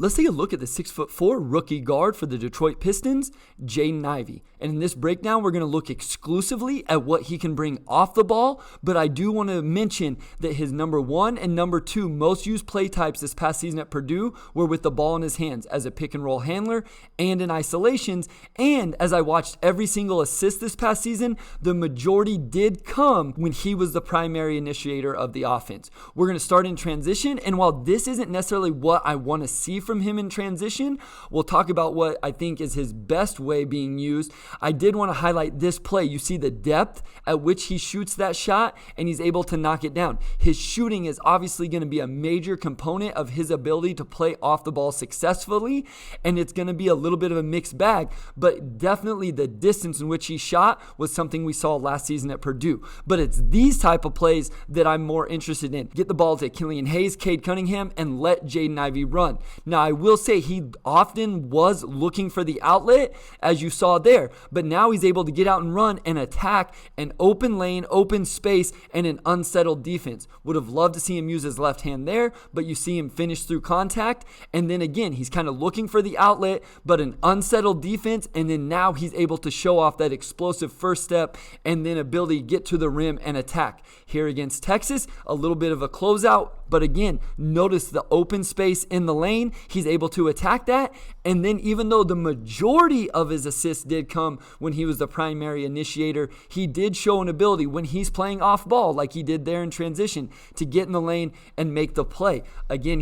Let's take a look at the 6'4" rookie guard for the Detroit Pistons, Jaden Ivey. And in this breakdown, we're going to look exclusively at what he can bring off the ball, but I do want to mention that his number 1 and number 2 most used play types this past season at Purdue were with the ball in his hands as a pick and roll handler and in isolations. And as I watched every single assist this past season, the majority did come when he was the primary initiator of the offense. We're going to start in transition, and while this isn't necessarily what I want to see from him in transition, we'll talk about what I think is his best way being used. I did want to highlight this play. You see the depth at which he shoots that shot, and he's able to knock it down. His shooting is obviously going to be a major component of his ability to play off the ball successfully, and it's going to be a little bit of a mixed bag, but definitely the distance in which he shot was something we saw last season at Purdue. But it's these type of plays that I'm more interested in. Get the ball to Killian Hayes, Cade Cunningham, and let Jaden Ivey run. Now, I will say he often was looking for the outlet, as you saw there, but now he's able to get out and run and attack an open lane, open space, and an unsettled defense. Would have loved to see him use his left hand there, but you see him finish through contact, and then again, he's kind of looking for the outlet, but an unsettled defense, and then now he's able to show off that explosive first step and then ability to get to the rim and attack. Here against Texas, a little bit of a closeout, but again, notice the open space in the lane. He's able to attack that. And then even though the majority of his assists did come when he was the primary initiator, he did show an ability when he's playing off ball like he did there in transition to get in the lane and make the play. Again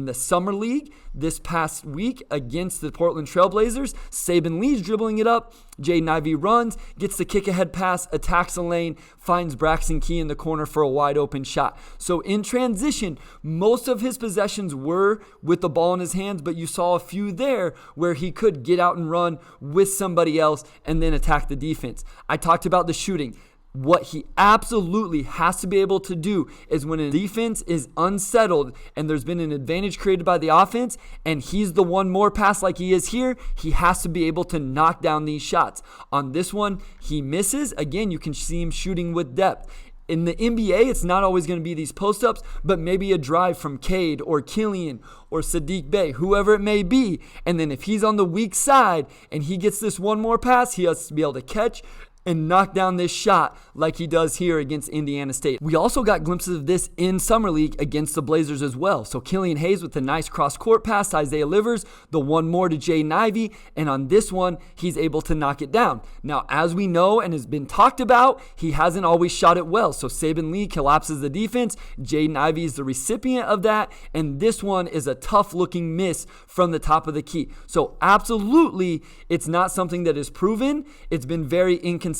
the Summer League this past week against the Portland Trailblazers, Saben Lee's dribbling it up. Jaden Ivey runs, gets the kick ahead pass, attacks the lane, finds Braxton Key in the corner for a wide open shot. So in transition, most of his possessions were with the ball in his hands, but you saw a few there where he could get out and run with somebody else and then attack the defense. I talked about the shooting. What he absolutely has to be able to do is when a defense is unsettled and there's been an advantage created by the offense and he's the one more pass like he is here, he has to be able to knock down these shots. On this one, he misses. Again, you can see him shooting with depth. In the NBA, it's not always going to be these post-ups, but maybe a drive from Cade or Killian or Sadiq Bey, whoever it may be. And then if he's on the weak side and he gets this one more pass, he has to be able to catch and knock down this shot like he does here against Indiana State. We also got glimpses of this in Summer League against the Blazers as well. So Killian Hayes with a nice cross-court pass to Isaiah Livers, the one more to Jaden Ivey, and on this one, he's able to knock it down. Now, as we know and has been talked about, he hasn't always shot it well. So Saben Lee collapses the defense. Jaden Ivey is the recipient of that, and this one is a tough-looking miss from the top of the key. So absolutely, it's not something that is proven. It's been very inconsistent.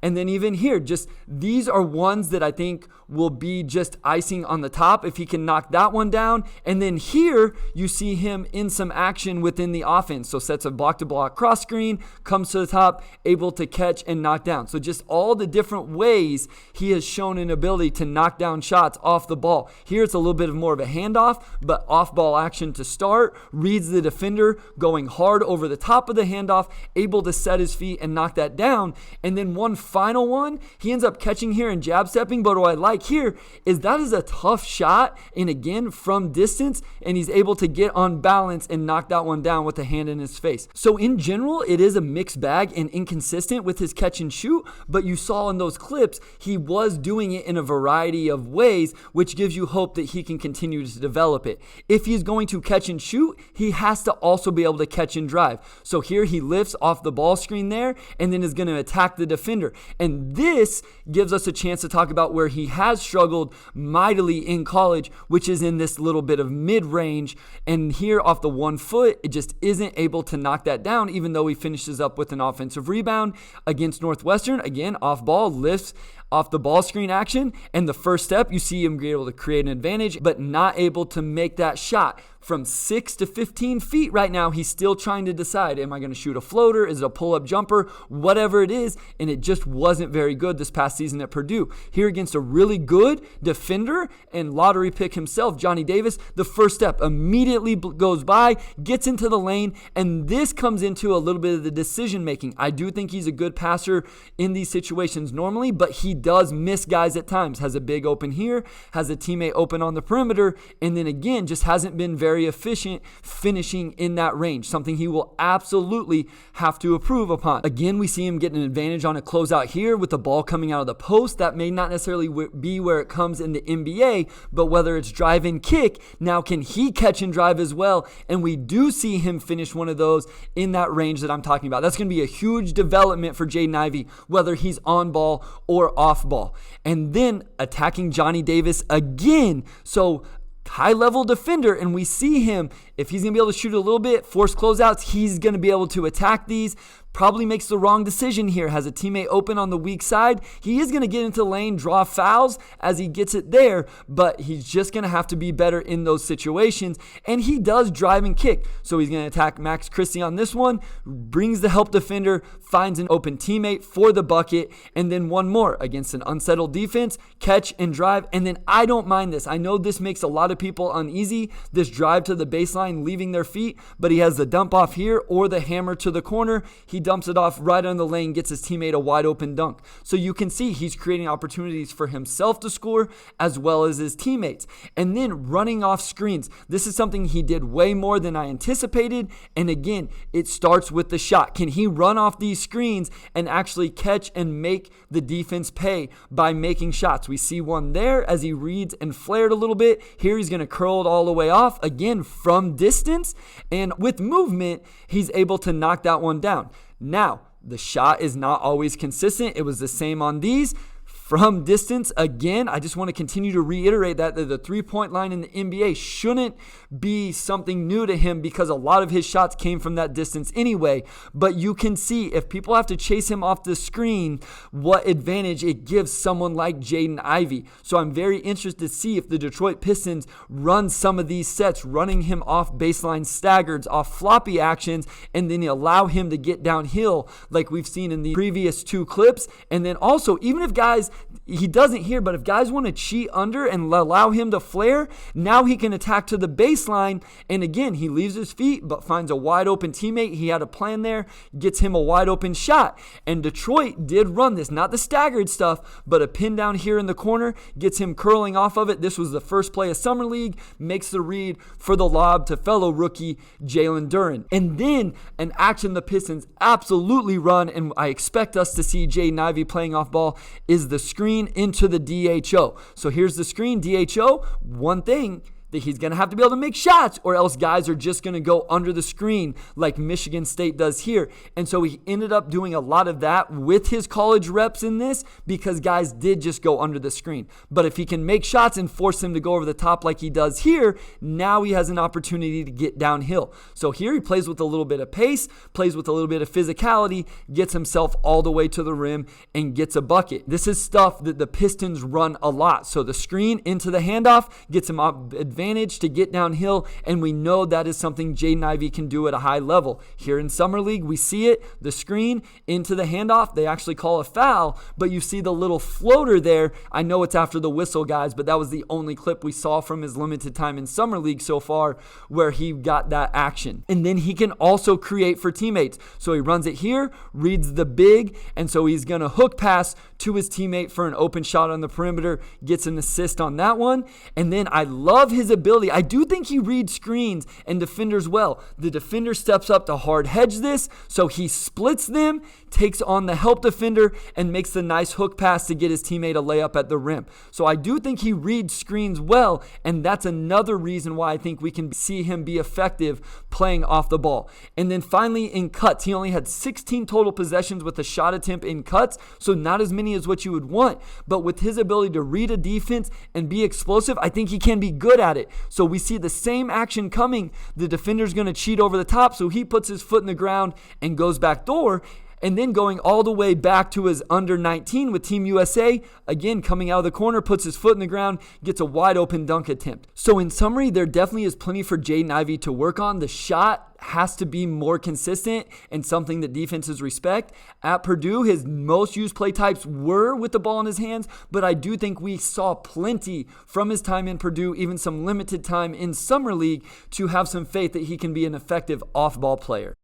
And then even here, just these are ones that I think will be just icing on the top if he can knock that one down. And then here you see him in some action within the offense. So sets a block-to-block cross screen, comes to the top, able to catch and knock down. So just all the different ways he has shown an ability to knock down shots off the ball. Here it's a little bit of more of a handoff, but off-ball action to start, reads the defender, going hard over the top of the handoff, able to set his feet and knock that down. And then one final one, he ends up catching here and jab stepping, but what I like here is that is a tough shot, and again, from distance, and he's able to get on balance and knock that one down with a hand in his face. So in general, it is a mixed bag and inconsistent with his catch and shoot, but you saw in those clips, he was doing it in a variety of ways, which gives you hope that he can continue to develop it. If he's going to catch and shoot, he has to also be able to catch and drive. So here he lifts off the ball screen there, and then is going to attack the defender. And this gives us a chance to talk about where he has struggled mightily in college, which is in this little bit of mid-range. And here off the 1 foot, it just isn't able to knock that down, even though he finishes up with an offensive rebound against Northwestern. Again, off ball, lifts off the ball screen action, and the first step, you see him be able to create an advantage, but not able to make that shot. From 6 to 15 feet right now, he's still trying to decide, am I going to shoot a floater? Is it a pull-up jumper? Whatever it is, and it just wasn't very good this past season at Purdue. Here against a really good defender and lottery pick himself, Johnny Davis, the first step immediately goes by, gets into the lane, and this comes into a little bit of the decision-making. I do think he's a good passer in these situations normally, but he does miss guys at times, has a big open here, has a teammate open on the perimeter, and then again, just hasn't been very efficient finishing in that range, something he will absolutely have to improve upon. Again, we see him get an advantage on a closeout here with the ball coming out of the post. That may not necessarily be where it comes in the NBA, but whether it's drive and kick, now can he catch and drive as well? And we do see him finish one of those in that range that I'm talking about. That's going to be a huge development for Jaden Ivey, whether he's on ball or off ball. And then attacking Johnny Davis again. So high-level defender, and we see him, if he's going to be able to shoot a little bit, force closeouts, he's going to be able to attack these. Probably makes the wrong decision here. Has a teammate open on the weak side. He is going to get into the lane, draw fouls as he gets it there, but he's just going to have to be better in those situations. And he does drive and kick. So he's going to attack Max Christie on this one, brings the help defender, finds an open teammate for the bucket, and then one more against an unsettled defense, catch and drive. And then I don't mind this. I know this makes a lot of people uneasy, this drive to the baseline, leaving their feet, but he has the dump off here or the hammer to the corner. He dumps it off right on the lane, gets his teammate a wide open dunk. So you can see he's creating opportunities for himself to score as well as his teammates. And then running off screens. This is something he did way more than I anticipated. And again, it starts with the shot. Can he run off these screens and actually catch and make the defense pay by making shots? We see one there as he reads and flared a little bit. Here he's going to curl it all the way off, again from distance. And with movement, he's able to knock that one down. Now, the shot is not always consistent. It was the same on these. From distance, again, I just want to continue to reiterate that the three-point line in the NBA shouldn't be something new to him because a lot of his shots came from that distance anyway. But you can see if people have to chase him off the screen, what advantage it gives someone like Jaden Ivey. So I'm very interested to see if the Detroit Pistons run some of these sets, running him off baseline staggers, off floppy actions, and then allow him to get downhill like we've seen in the previous two clips. And then also, even if guys, he doesn't here, but if guys want to cheat under and allow him to flare, now he can attack to the baseline. And again, he leaves his feet, but finds a wide open teammate. He had a plan there, gets him a wide open shot. And Detroit did run this, not the staggered stuff, but a pin down here in the corner, gets him curling off of it. This was the first play of Summer League, makes the read for the lob to fellow rookie Jalen Duren. And then an action the Pistons absolutely run, and I expect us to see Jaden Ivey playing off ball, is the screen into the DHO. So here's the screen, DHO. One thing that he's going to have to be able to make shots, or else guys are just going to go under the screen like Michigan State does here. And so he ended up doing a lot of that with his college reps in this because guys did just go under the screen. But if he can make shots and force them to go over the top like he does here, now he has an opportunity to get downhill. So here he plays with a little bit of pace, plays with a little bit of physicality, gets himself all the way to the rim and gets a bucket. This is stuff that the Pistons run a lot. So the screen into the handoff gets him advantage to get downhill, and we know that is something Jaden Ivey can do at a high level. Here in Summer League, we see it, the screen into the handoff. They actually call a foul, but you see the little floater there. I know it's after the whistle, guys, but that was the only clip we saw from his limited time in Summer League so far where he got that action. And then he can also create for teammates. So he runs it here, reads the big, and so he's going to hook pass to his teammate for an open shot on the perimeter, gets an assist on that one. And then I love his ability. I do think he reads screens and defenders well. The defender steps up to hard hedge this, so he splits them, takes on the help defender, and makes the nice hook pass to get his teammate a layup at the rim. So I do think he reads screens well, and that's another reason why I think we can see him be effective playing off the ball. And then finally in cuts, he only had 16 total possessions with a shot attempt in cuts, so not as many as what you would want, but with his ability to read a defense and be explosive, I think he can be good at it. So we see the same action coming. The defender's going to cheat over the top, so he puts his foot in the ground and goes back door. And then going all the way back to his under 19 with Team USA, again coming out of the corner, puts his foot in the ground, gets a wide open dunk attempt. So in summary, there definitely is plenty for Jaden Ivey to work on. The shot has to be more consistent and something that defenses respect. At Purdue, his most used play types were with the ball in his hands, but I do think we saw plenty from his time in Purdue, even some limited time in Summer League, to have some faith that he can be an effective off-ball player.